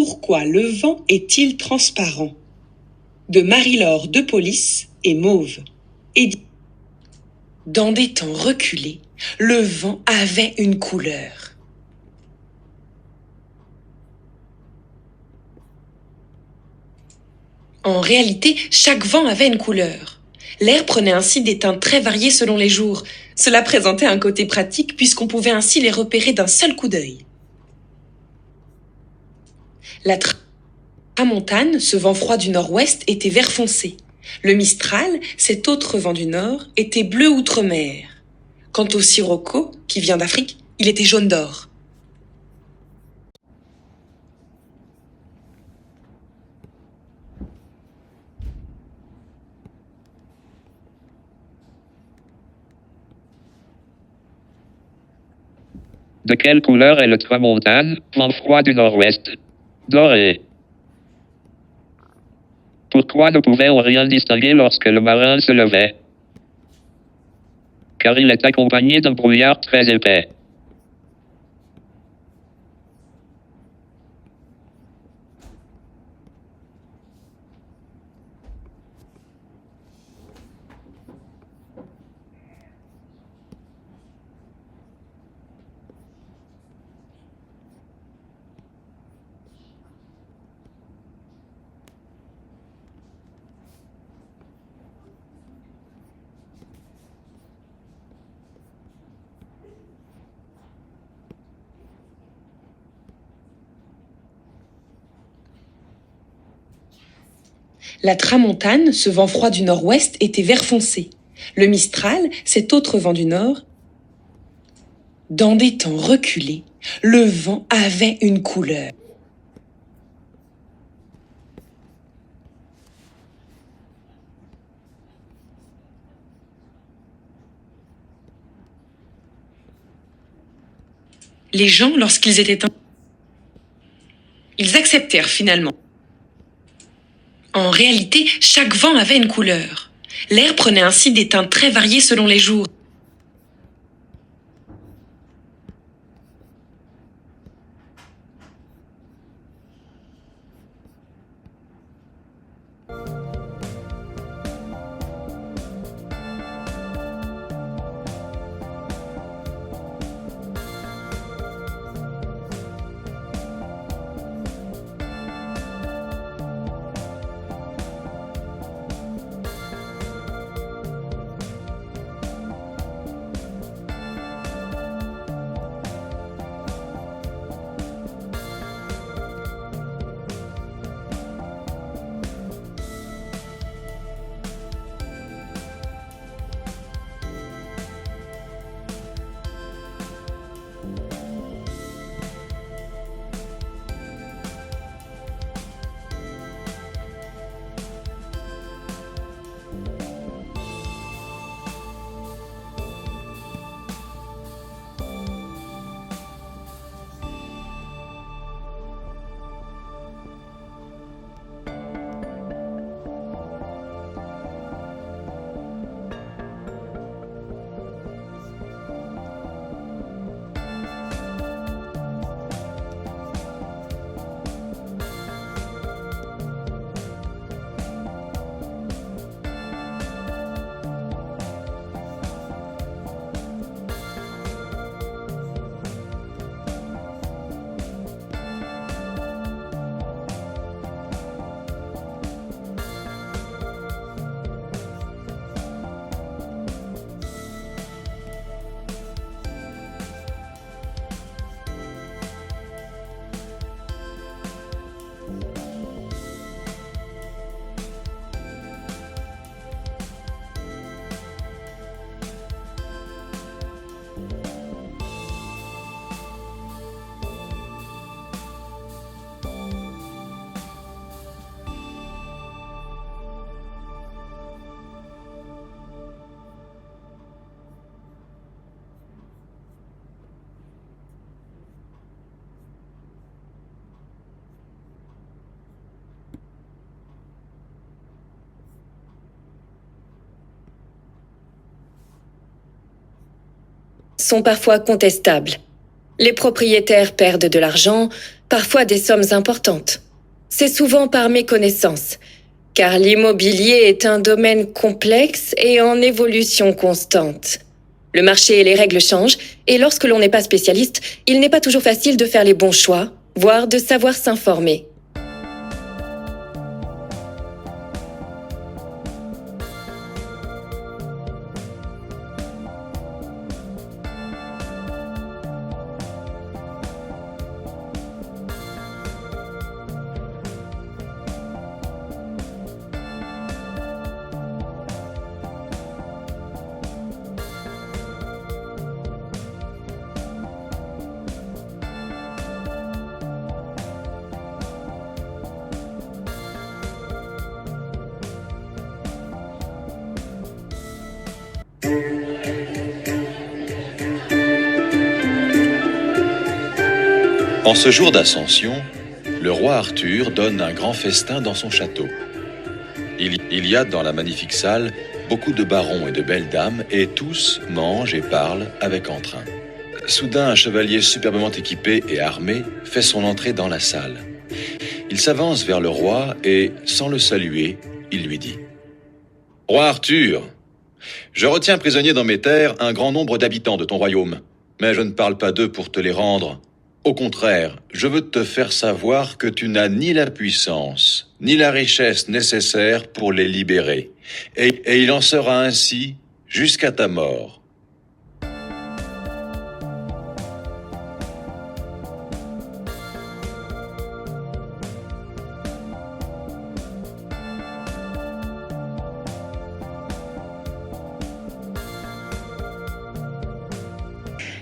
Pourquoi le vent est-il transparent? De Marie-Laure de Police et Mauve. Dans des temps reculés, le vent avait une couleur. En réalité, chaque vent avait une couleur. L'air prenait ainsi des teintes très variées selon les jours. Cela présentait un côté pratique puisqu'on pouvait ainsi les repérer d'un seul coup d'œil. La tramontane, ce vent froid du nord-ouest, était vert foncé. Le mistral, cet autre vent du nord, était bleu outre-mer. Quant au sirocco, qui vient d'Afrique, il était jaune d'or. De quelle couleur est le tramontane, vent froid du nord-ouest? Doré. Pourquoi ne pouvait-on rien distinguer lorsque le marin se levait? Car il est accompagné d'un brouillard très épais. La tramontane, ce vent froid du nord-ouest, était vert foncé. Le mistral, cet autre vent du nord. Dans des temps reculés, le vent avait une couleur. Les gens, lorsqu'ils étaient ils acceptèrent finalement. En réalité, chaque vent avait une couleur. L'air prenait ainsi des teintes très variées selon les jours. Sont parfois contestables. Les propriétaires perdent de l'argent, parfois des sommes importantes. C'est souvent par méconnaissance, car l'immobilier est un domaine complexe et en évolution constante. Le marché et les règles changent, et lorsque l'on n'est pas spécialiste, il n'est pas toujours facile de faire les bons choix, voire de savoir s'informer. En ce jour d'Ascension, le roi Arthur donne un grand festin dans son château. Il y a dans la magnifique salle beaucoup de barons et de belles dames, et tous mangent et parlent avec entrain. Soudain, un chevalier superbement équipé et armé fait son entrée dans la salle. Il s'avance vers le roi et, sans le saluer, il lui dit « Roi Arthur, je retiens prisonnier dans mes terres un grand nombre d'habitants de ton royaume, mais je ne parle pas d'eux pour te les rendre. Au contraire, je veux te faire savoir que tu n'as ni la puissance, ni la richesse nécessaires pour les libérer. Et il en sera ainsi jusqu'à ta mort. »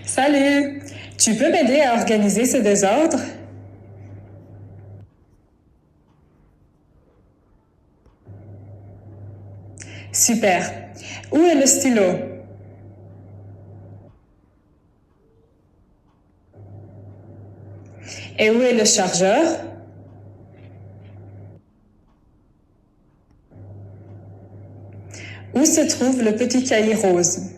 Salut! Tu peux m'aider à organiser ce désordre? Super. Où est le stylo? Et où est le chargeur? Où se trouve le petit cahier rose?